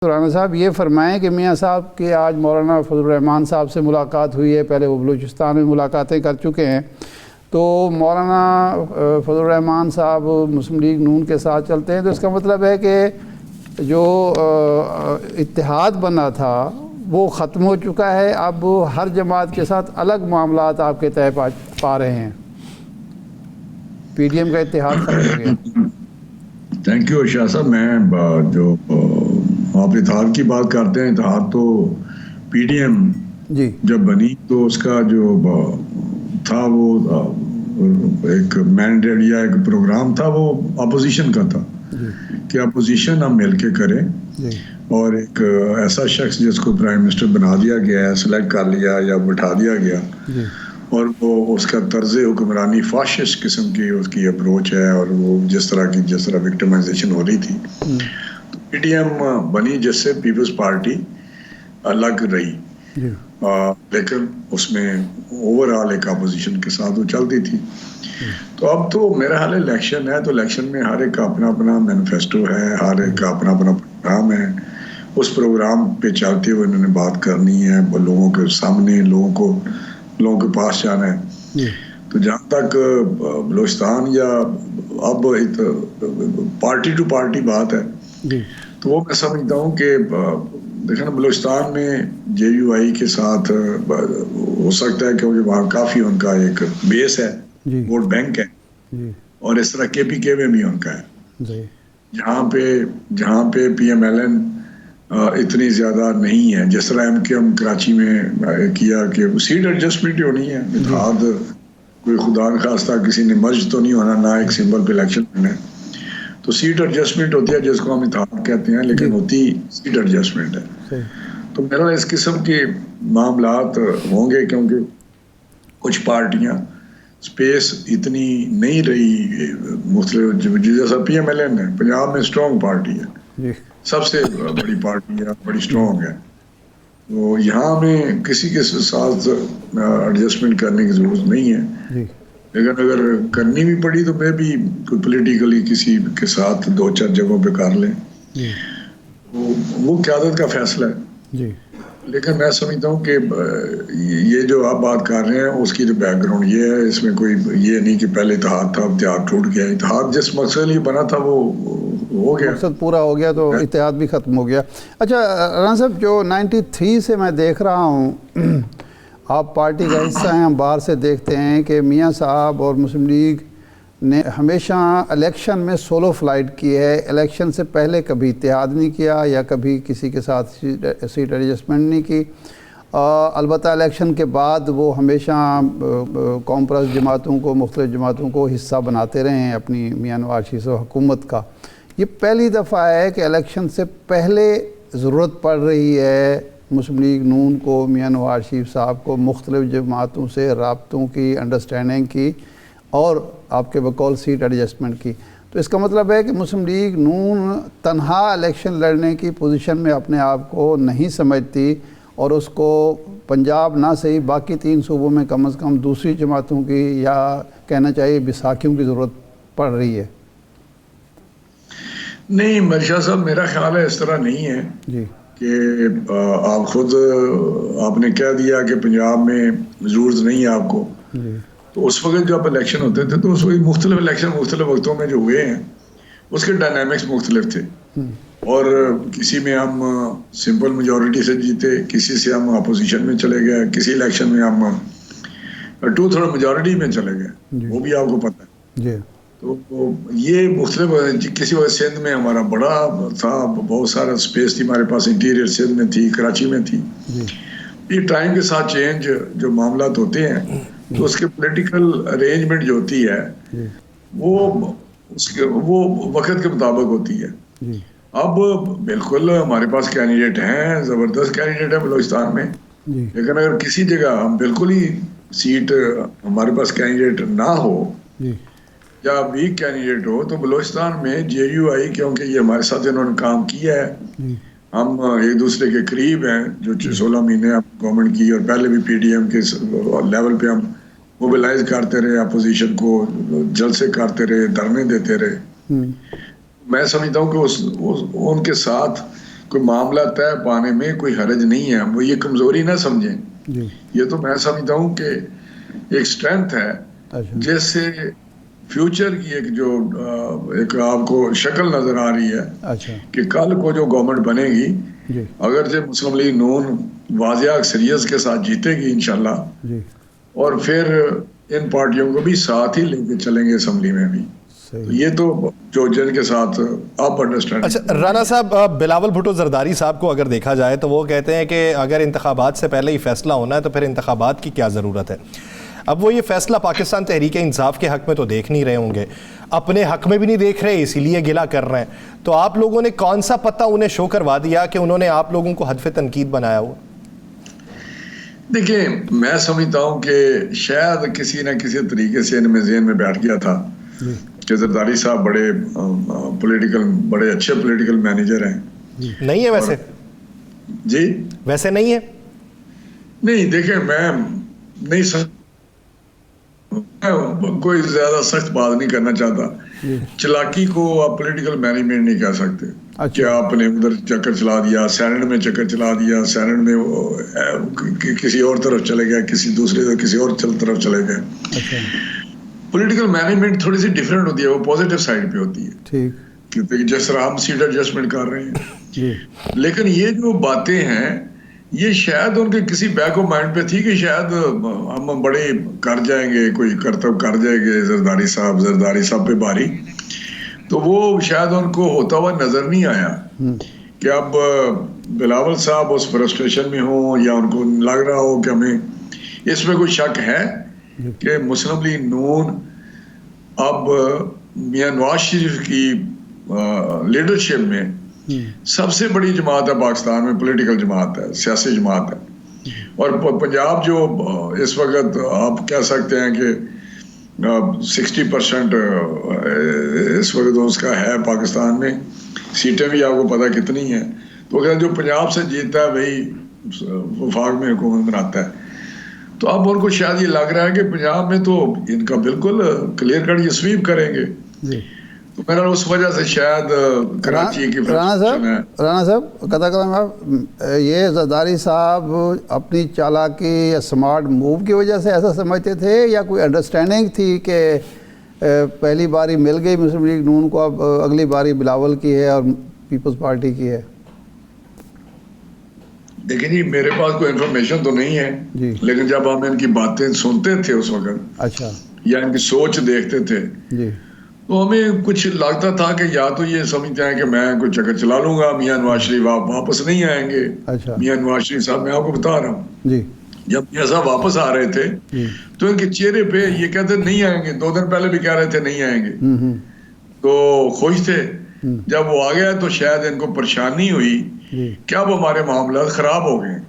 तो राना साहब ये फरमाएं कि मियाँ साहब की आज मौलाना फजलुर रहमान साहब से मुलाकात हुई है, पहले वो बलूचिस्तान में मुलाकातें कर चुके हैं। तो मौलाना फजलुर रहमान साहब मुस्लिम लीग नून के साथ चलते हैं, तो इसका मतलब है कि जो इत्तेहाद बना था वो ख़त्म हो चुका है। अब हर जमात के साथ अलग मामलात आपके तय पा रहे हैं, PDM का इत्तेहाद ख़त्म हो गया। थैंक यू शाह साहब। मैं जो आप इत्तेहाद की बात करते हैं, इत्तेहाद तो PDM जी जब बनी तो उसका जो था वो एक मैंडेट या एक प्रोग्राम था, वो अपोजिशन का था कि अपोजिशन हम मिलके करें जी और एक ऐसा शख्स जिसको प्राइम मिनिस्टर बना दिया गया है, सेलेक्ट कर लिया या बिठा दिया गया जी और वो उसका तर्ज हुक्मरानी फाशिस्ट किस्म की उसकी अप्रोच है और वो जिस तरह विक्टिमाइजेशन हो रही थी, तो PDM बनी जिससे पीपल्स पार्टी अलग रही, लेकिन उसमें ओवरऑल एक अपोजिशन के साथ वो चलती थी। तो अब तो मेरा हाल इलेक्शन है, तो इलेक्शन में हर एक का अपना अपना मैनिफेस्टो है, हर एक का अपना अपना प्रोग्राम है। उस प्रोग्राम पे चलते हुए उन्होंने बात करनी है, लोगों के सामने लोगों के पास जाना है। तो जहाँ तक बलूचिस्तान या अब पार्टी टू पार्टी बात है, तो वो मैं समझता हूँ कि देखो ना, बलूचिस्तान में JUI के साथ हो सकता है क्योंकि वहाँ काफ़ी उनका एक बेस है, वोट बैंक है, और इस तरह KPK में भी उनका है, जहाँ पे PMLN इतनी ज़्यादा नहीं है। जिस तरह MKM कराची में किया कि सीट एडजस्टमेंट ही होनी है, इत्तेहाद कोई खुदा न खास्ता किसी ने मर्ज तो नहीं होना, ना एक सिंबल पे इलेक्शन होना है, तो सीट एडजस्टमेंट होती है जिसको हम इत्तेहाद कहते हैं, लेकिन होती सीट एडजस्टमेंट है। तो मेरा इस किस्म के मामलात होंगे क्योंकि कुछ पार्टियां स्पेस इतनी नहीं रही मुख्तलिफ, जैसा PMLN है पंजाब में स्ट्रॉन्ग पार्टी है, सबसे बड़ी पार्टी है, बड़ी स्ट्रॉन्ग है, तो यहाँ में किसी के साथ एडजस्टमेंट करने की जरूरत नहीं है। लेकिन अगर करनी भी पड़ी तो मैं भी कोई पॉलिटिकली किसी के साथ 2-4 जगहों पे कर लें, वो क़यादत का फैसला है। लेकिन मैं समझता हूँ कि ये जो आप बात कर रहे हैं उसकी तो बैकग्राउंड ये है, इसमें कोई ये नहीं कि पहले इत्तेहाद था, इत्तेहाद टूट गया। इत्तेहाद जिस मकसद लिए बना था वो हो गया, मकसद पूरा हो गया, तो इत्तेहाद भी ख़त्म हो गया। अच्छा राना साहब, जो 93 से मैं देख रहा हूँ आप पार्टी का हिस्सा हैं, हम बाहर से देखते हैं कि मियाँ साहब और मुस्लिम लीग ने हमेशा इलेक्शन में सोलो फ्लाइट की है। इलेक्शन से पहले कभी इत्तेहाद नहीं किया या कभी किसी के साथ सीट एडजस्टमेंट नहीं की। अलबत्ता इलेक्शन के बाद वो हमेशा कॉम्प्रेस जमातों को, मुख्तलिफ जमातों को हिस्सा बनाते रहे हैं अपनी मियाँ नवाज शरीफ हुकूमत का। ये पहली दफ़ा है कि इलेक्शन से पहले ज़रूरत पड़ रही है मुस्लिम लीग नून को, मियाँ नवाज शरीफ साहब को मुख्तलिफ जमातों से राब्तों की, अंडरस्टैंडिंग की और आपके बकौल सीट एडजस्टमेंट की। तो इसका मतलब है कि मुस्लिम लीग नून तन्हा इलेक्शन लड़ने की पोजीशन में अपने आप को नहीं समझती और उसको पंजाब ना सही बाकी 3 सूबों में कम से कम दूसरी जमातों की या कहना चाहिए बैसाखियों की ज़रूरत पड़ रही है। नहीं मर्शा साहब, मेरा ख्याल है इस तरह नहीं है जी कि आप खुद आपने कह दिया कि पंजाब में ज़रूरत नहीं है आपको। तो उस वक्त जब इलेक्शन होते थे तो उस वक्त मुख्तलिफ इलेक्शन मुख्तलिफ वक्तों में जो हुए हैं उसके डायनामिक्स मुख्तलिफ थे, और किसी में हम सिंपल मेजॉरिटी से जीते, किसी से हम अपोजिशन में चले गए, किसी इलेक्शन में हम 2/3 मेजॉरिटी में चले गए, वो भी आपको पता है। तो ये मुख्तलिफ, किसी वक्त सिंध में हमारा बड़ा था, बहुत सारा स्पेस थी हमारे पास, इंटीरियर सिंध में थी, कराची में थी। ये टाइम के साथ चेंज जो मामला होते हैं तो उसके पॉलिटिकल अरेंजमेंट जो होती है वो वक्त के मुताबिक होती है। अब बिल्कुल हमारे पास कैंडिडेट हैं, ज़बरदस्त कैंडिडेट है बलूचिस्तान में, लेकिन अगर किसी जगह हम बिल्कुल ही सीट हमारे पास कैंडिडेट ना हो या वीक कैंडिडेट हो, तो बलूचिस्तान में JUI, क्योंकि ये हमारे साथ इन्होंने काम किया है, हम एक दूसरे के करीब हैं, जो 16 महीने गवर्नमेंट की, और पहले भी PDM के लेवल पे हम मोबिलाइज करते रहे, अपोजिशन को जलसे करते रहे, धरने देते रहे। मैं समझता हूँ कि उनके साथ कोई मामला तय पाने में कोई हर्ज नहीं है, वो ये कमजोरी ना समझें। जी। ये तो मैं समझता हूँ कि एक स्ट्रेंथ है, अच्छा। जैसे फ्यूचर की एक जो एक आपको शक्ल नजर आ रही है अच्छा। कि कल को जो गवर्नमेंट बनेगी, जी। अगर जो मुस्लिम लीग नून वाजिया अक्सरियत के साथ जीतेगी इंशाल्लाह, जी। और फिर इन पार्टियों को भी साथ ही लेके चलेंगे असेंबली में भी। तो सही। ये तो जो जिनके साथ आप अंडरस्टैंड। अच्छा राना साहब, बिलावल भुट्टो जरदारी साहब को अगर देखा जाए तो वो कहते हैं कि अगर इंतखाबात से पहले ही फैसला होना है तो फिर इंतखाबात की क्या ज़रूरत है। अब वो ये फैसला पाकिस्तान तहरीक इंसाफ के हक़ में तो देख नहीं रहे होंगे, अपने हक़ में भी नहीं देख रहे, इसीलिए गिला कर रहे हैं। तो आप लोगों ने कौन सा पता उन्हें शो करवा दिया कि उन्होंने आप लोगों को हदफ तनकीद बनाया हुआ? देखिए, मैं समझता हूँ कि शायद किसी न किसी तरीके से इनमें ज़हन में बैठ गया था कि जरदारी साहब बड़े अच्छे पॉलिटिकल मैनेजर हैं। नहीं है वैसे? जी वैसे नहीं है। नहीं, देखिए मैं नहीं कोई ज्यादा सख्त बात नहीं करना चाहता। चालाकी को आप पॉलिटिकल मैनेजमेंट नहीं कह सकते। अच्छा। क्या आपने उधर चक्कर चला दिया, सैनेट में चक्कर चला दिया, सैनेट में किसी और तरफ चले गए, किसी दूसरे किसी और तरफ चले गए। अच्छा। पॉलिटिकल मैनेजमेंट थोड़ी सी डिफरेंट होती है, वो पॉजिटिव साइड पे होती है। ठीक। क्योंकि जिस तरह हम सीट एडजस्टमेंट कर रहे हैं, जी। लेकिन ये जो बातें हैं ये शायद उनके किसी बैक ऑफ माइंड पे थी कि शायद हम बड़े कर जाएंगे, कोई करतब कर जाएंगे जरदारी साहब पे भारी। तो वो शायद उनको होता हुआ नजर नहीं आया कि अब बिलावल साहब उस फ्रस्ट्रेशन में हो, या उनको लग रहा हो कि हमें इसमें कोई शक है कि मुस्लिम लीग नून अब मियां नवाज शरीफ की लीडरशिप में सबसे बड़ी जमात है पाकिस्तान में, पॉलिटिकल जमात है, सियासी जमात है। और पंजाब जो इस वक्त आप कह सकते हैं कि 60% इस वक्त उसका है पाकिस्तान में, सीटें भी आपको पता कितनी हैं। तो अगर जो पंजाब से जीतता है वही वफाक में हुकूमत बनाता है। तो अब उनको शायद ये लग रहा है कि पंजाब में तो इनका बिल्कुल क्लियर कट ये स्वीप करेंगे। तो मेरा उस वजह से शायद कराची की राना साहब कथा ये जरदारी साहब अपनी चालाकी या स्मार्ट मूव की वजह से ऐसा समझते थे, या कोई अंडरस्टैंडिंग थी कि पहली बारी मिल गई मुस्लिम लीग नून को, अब अगली बारी बिलावल की है और पीपल्स पार्टी की है? देखिए जी, मेरे पास कोई इन्फॉर्मेशन तो नहीं है जी। लेकिन जब हम इनकी बातें सुनते थे उस वक्त, अच्छा, या इनकी सोच देखते थे जी, तो हमें कुछ लगता था कि या तो ये समझते हैं कि मैं कुछ चक्कर चला लूंगा, मियां नवाज शरीफ वापस नहीं आएंगे। अच्छा। मियां नवाज शरीफ साहब, मैं आपको बता रहा हूँ जी, जब मियां साहब वापस आ रहे थे तो इनके चेहरे पे ये कहते नहीं आएंगे, 2 दिन पहले भी कह रहे थे नहीं आएंगे, तो खुश थे। जब वो आ गया तो शायद इनको परेशानी हुई कि अब हमारे मामला खराब हो गए।